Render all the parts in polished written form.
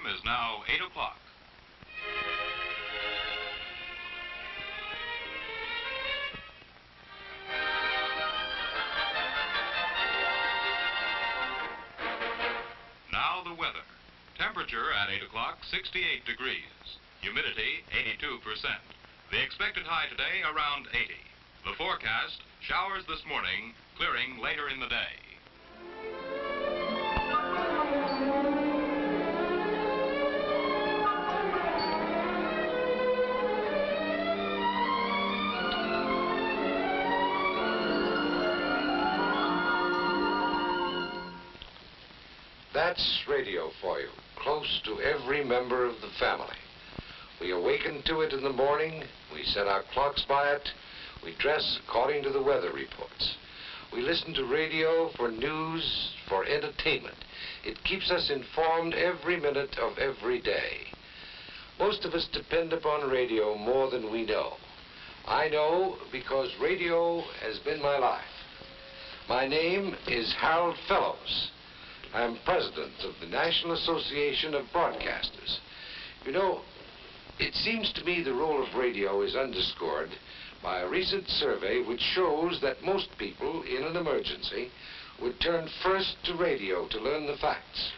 time is now 8 o'clock. Now the weather. Temperature at 8 o'clock, 68 degrees. Humidity, 82%. The expected high today, around 80. The forecast, showers this morning, clearing later in the day. That's radio for you, close to every member of the family. We awaken to it in the morning, we set our clocks by it, we dress according to the weather reports. We listen to radio for news, for entertainment. It keeps us informed every minute of every day. Most of us depend upon radio more than we know. I know because radio has been my life. My name is Harold Fellows. I'm president of the National Association of Broadcasters. You know, it seems to me the role of radio is underscored by a recent survey which shows that most people in an emergency would turn first to radio to learn the facts.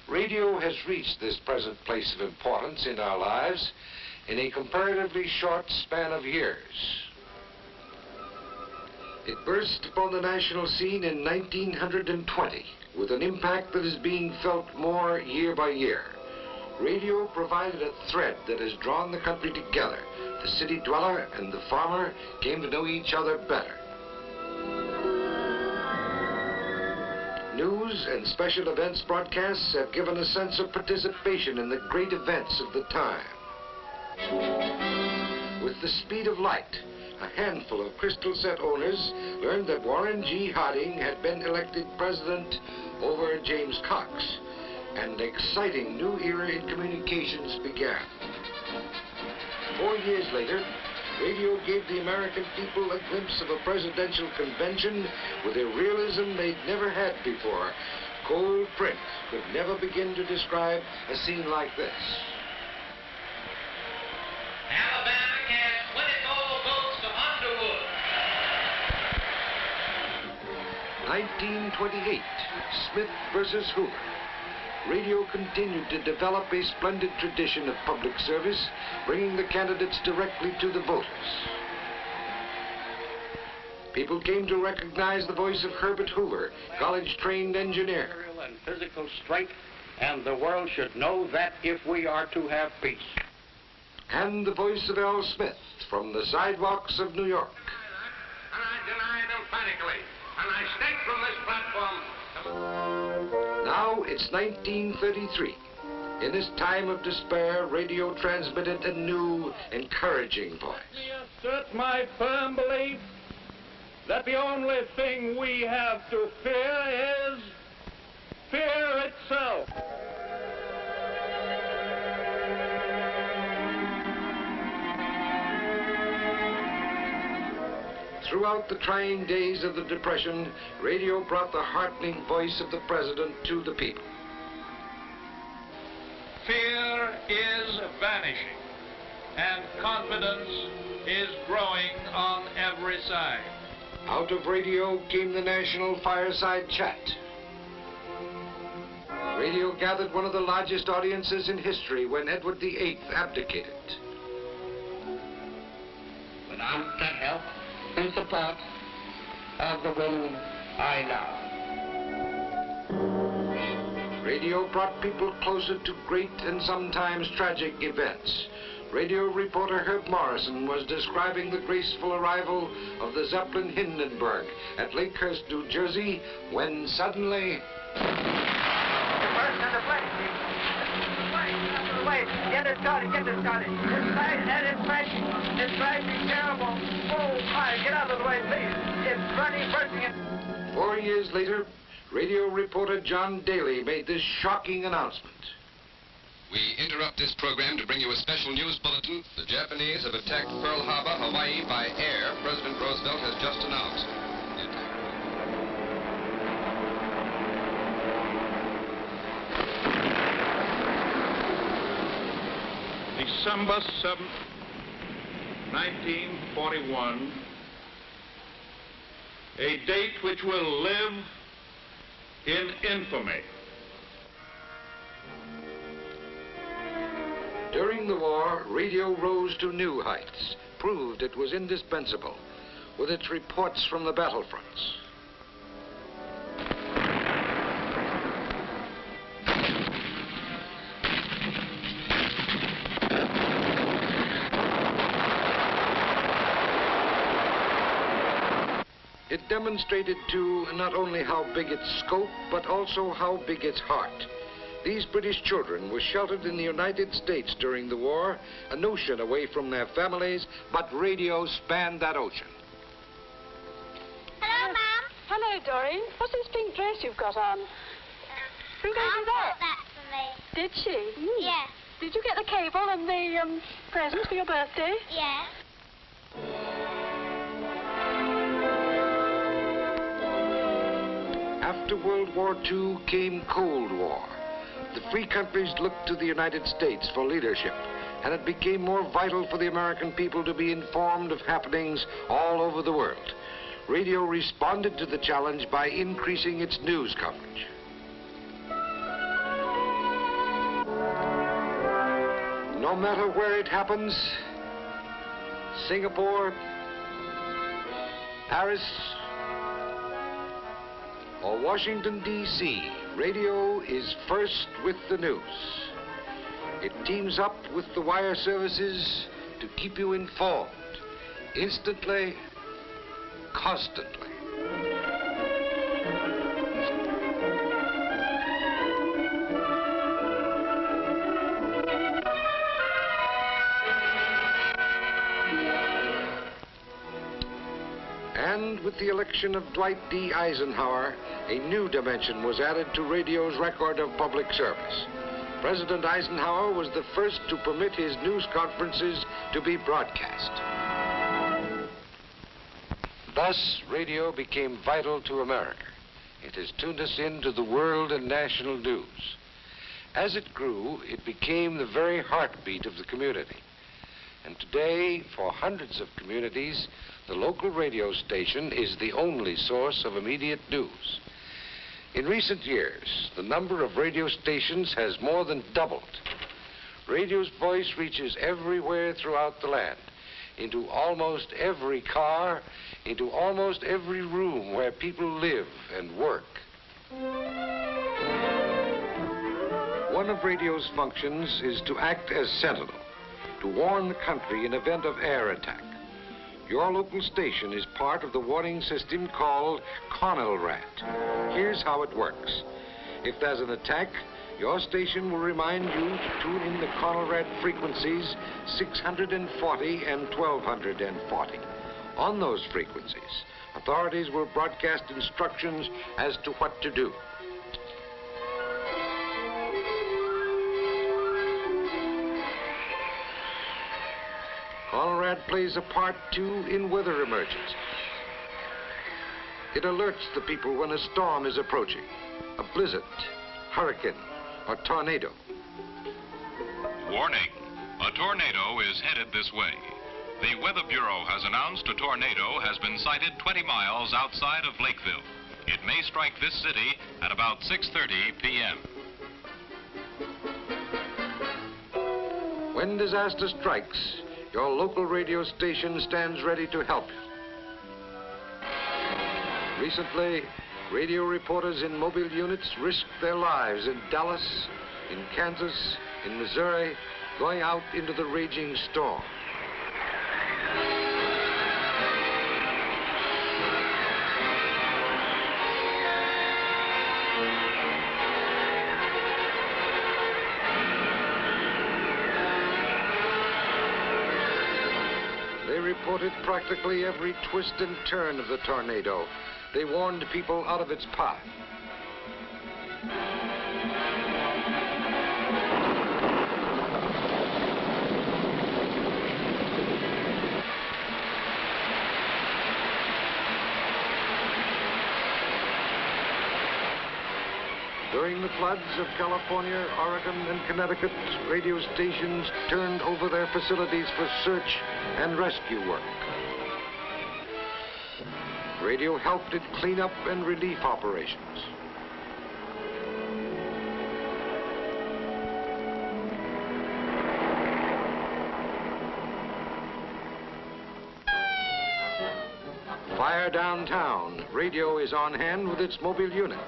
Radio has reached this present place of importance in our lives in a comparatively short span of years. It burst upon the national scene in 1920 with an impact that is being felt more year by year. Radio provided a thread that has drawn the country together. The city dweller and the farmer came to know each other better. News and special events broadcasts have given a sense of participation in the great events of the time. With the speed of light, a handful of Crystal Set owners learned that Warren G. Harding had been elected president over James Cox, and an exciting new era in communications began. 4 years later, radio gave the American people a glimpse of a presidential convention with a realism they'd never had before. Cold print could never begin to describe a scene like this. Alabama cast 24 votes to Underwood. 1928, Smith versus Hoover. Radio continued to develop a splendid tradition of public service, bringing the candidates directly to the voters. People came to recognize the voice of Herbert Hoover, college-trained engineer. Material and physical strength, and the world should know that if we are to have peace. And the voice of L. Smith from the sidewalks of New York. And I deny it emphatically, and I state from this platform. Now it's 1933. In this time of despair, radio transmitted a new, encouraging voice. I assert my firm belief that the only thing we have to fear is fear itself. Throughout the trying days of the Depression, radio brought the heartening voice of the president to the people. Fear is vanishing, and confidence is growing on every side. Out of radio came the National Fireside Chat. Radio gathered one of the largest audiences in history when Edward VIII abdicated. Without the help and support of the women I love. Radio brought people closer to great and sometimes tragic events. Radio reporter Herb Morrison was describing the graceful arrival of the Zeppelin Hindenburg at Lakehurst, New Jersey, when suddenly... Get it started, get it started. It's right, and it's crashing. It's crashing terrible. Oh, my, get out of the way, please. It's running, bursting it. 4 years later, radio reporter John Daly made this shocking announcement. We interrupt this program to bring you a special news bulletin. The Japanese have attacked Pearl Harbor, Hawaii by air. President Roosevelt has just announced. December 7th, 1941, a date which will live in infamy. During the war, radio rose to new heights, proved it was indispensable, with its reports from the battlefronts. It demonstrated, too, not only how big its scope, but also how big its heart. These British children were sheltered in the United States during the war, an ocean away from their families, but radio spanned that ocean. Hello, Mum. Hello, Doreen. What's this pink dress you've got on? Who gave you Mum that? bought that for me. Did she? Yeah. Did you get the cable and the presents for your birthday? Yeah. After World War II came Cold War. The free countries looked to the United States for leadership, and it became more vital for the American people to be informed of happenings all over the world. Radio responded to the challenge by increasing its news coverage. No matter where it happens, Singapore, Paris, or Washington, D.C., radio is first with the news. It teams up with the wire services to keep you informed, instantly, constantly. And with the election of Dwight D. Eisenhower, a new dimension was added to radio's record of public service. President Eisenhower was the first to permit his news conferences to be broadcast. Thus, radio became vital to America. It has tuned us into the world and national news. As it grew, it became the very heartbeat of the community. And today, for hundreds of communities, the local radio station is the only source of immediate news. In recent years, the number of radio stations has more than doubled. Radio's voice reaches everywhere throughout the land, into almost every car, into almost every room where people live and work. One of radio's functions is to act as sentinel, to warn the country in event of air attack. Your local station is part of the warning system called CONELRAT. Here's how it works. If there's an attack, your station will remind you to tune in the CONELRAT frequencies 640 and 1240. On those frequencies, authorities will broadcast instructions as to what to do. CONELRAT plays a part, too, in weather emergencies. It alerts the people when a storm is approaching, a blizzard, hurricane, or tornado. Warning, a tornado is headed this way. The Weather Bureau has announced a tornado has been sighted 20 miles outside of Lakeville. It may strike this city at about 6:30 p.m. When disaster strikes, your local radio station stands ready to help you. Recently, radio reporters in mobile units risked their lives in Dallas, in Kansas, in Missouri, going out into the raging storm. They reported practically every twist and turn of the tornado. They warned people out of its path. During the floods of California, Oregon, and Connecticut, radio stations turned over their facilities for search and rescue work. Radio helped in cleanup and relief operations. Fire downtown. Radio is on hand with its mobile unit.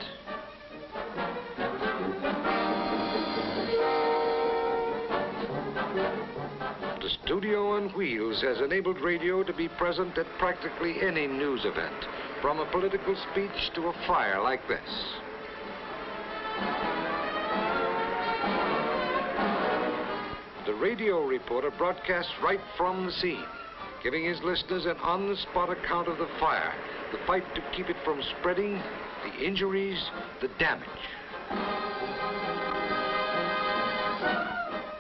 The studio on wheels has enabled radio to be present at practically any news event, from a political speech to a fire like this. The radio reporter broadcasts right from the scene, giving his listeners an on-the-spot account of the fire, the fight to keep it from spreading, the injuries, the damage.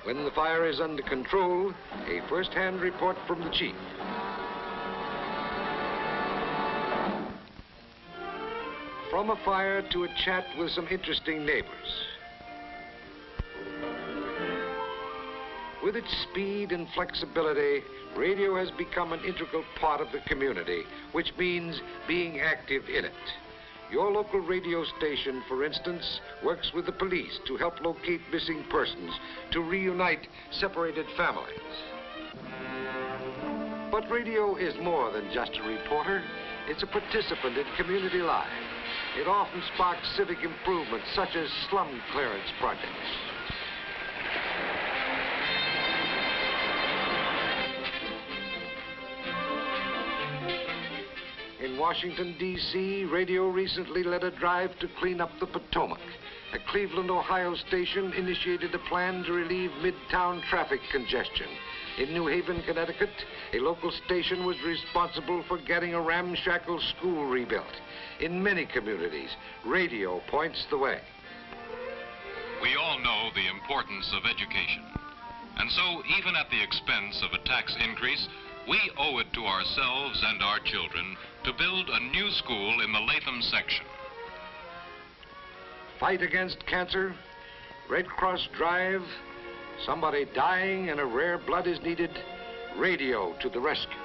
When the fire is under control, a first-hand report from the chief. From a fire to a chat with some interesting neighbors. With its speed and flexibility, radio has become an integral part of the community, which means being active in it. Your local radio station, for instance, works with the police to help locate missing persons, to reunite separated families. But radio is more than just a reporter. It's a participant in community life. It often sparks civic improvements, such as slum clearance projects. In Washington, D.C., radio recently led a drive to clean up the Potomac. A Cleveland, Ohio station initiated a plan to relieve midtown traffic congestion. In New Haven, Connecticut, a local station was responsible for getting a ramshackle school rebuilt. In many communities, radio points the way. We all know the importance of education. And so, even at the expense of a tax increase, we owe it to ourselves and our children to build a new school in the Latham section. Fight against cancer, Red Cross drive, somebody dying and a rare blood is needed, radio to the rescue.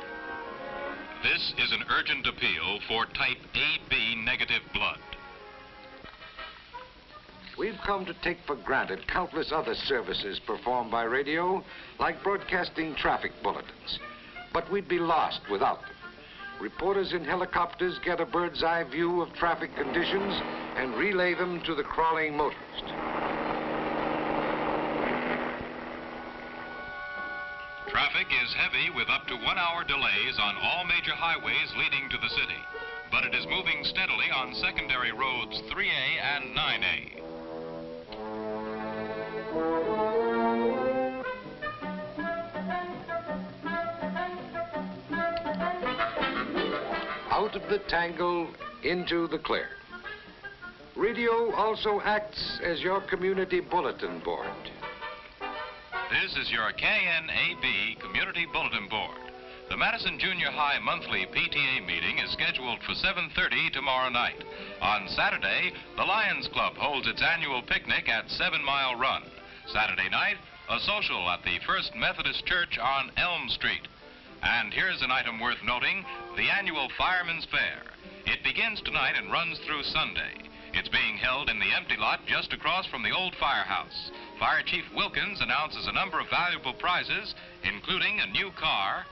This is an urgent appeal for type AB negative blood. We've come to take for granted countless other services performed by radio, like broadcasting traffic bulletins. But we'd be lost without them. Reporters in helicopters get a bird's eye view of traffic conditions and relay them to the crawling motorist. Traffic is heavy with up to 1 hour delays on all major highways leading to the city. But it is moving steadily on secondary roads 3A and 9A. Out of the tangle, into the clear. Radio also acts as your community bulletin board. This is your KNAB Community Bulletin Board. The Madison Junior High monthly PTA meeting is scheduled for 7:30 tomorrow night. On Saturday, the Lions Club holds its annual picnic at 7 Mile Run. Saturday night, a social at the First Methodist Church on Elm Street. And here's an item worth noting, the annual Fireman's Fair. It begins tonight and runs through Sunday. It's being held in the empty lot just across from the old firehouse. Fire Chief Wilkins announces a number of valuable prizes, including a new car,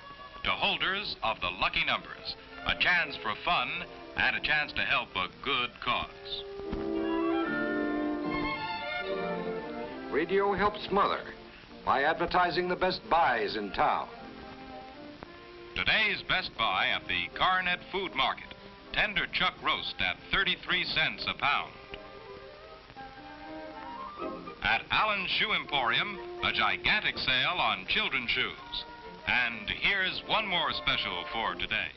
to holders of the lucky numbers, a chance for fun, and a chance to help a good cause. Radio helps Mother by advertising the best buys in town. Today's Best Buy at the Carnet Food Market. Tender chuck roast at 33 cents a pound. At Allen's Shoe Emporium, a gigantic sale on children's shoes. And here's one more special for today.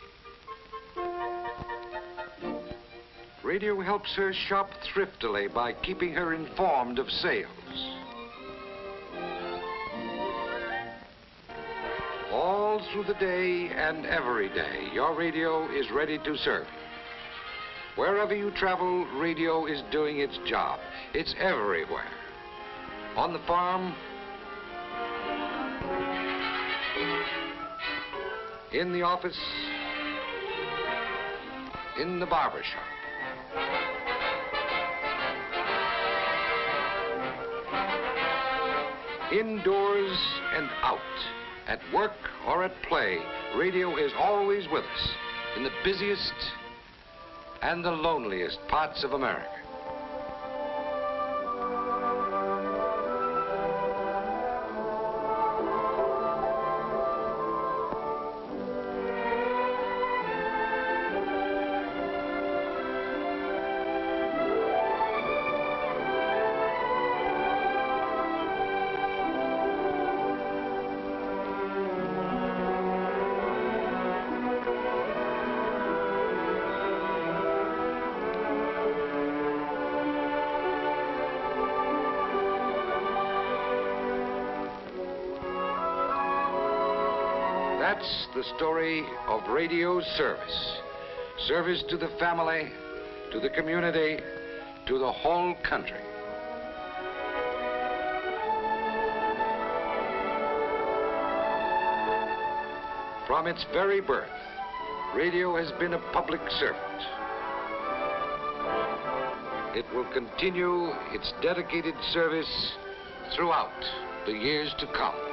Radio helps her shop thriftily by keeping her informed of sales. All through the day and every day, your radio is ready to serve you. Wherever you travel, radio is doing its job. It's everywhere. On the farm, in the office, in the barber shop. Indoors and out, at work or at play, radio is always with us in the busiest and the loneliest parts of America. That's the story of radio service. Service to the family, to the community, to the whole country. From its very birth, radio has been a public servant. It will continue its dedicated service throughout the years to come.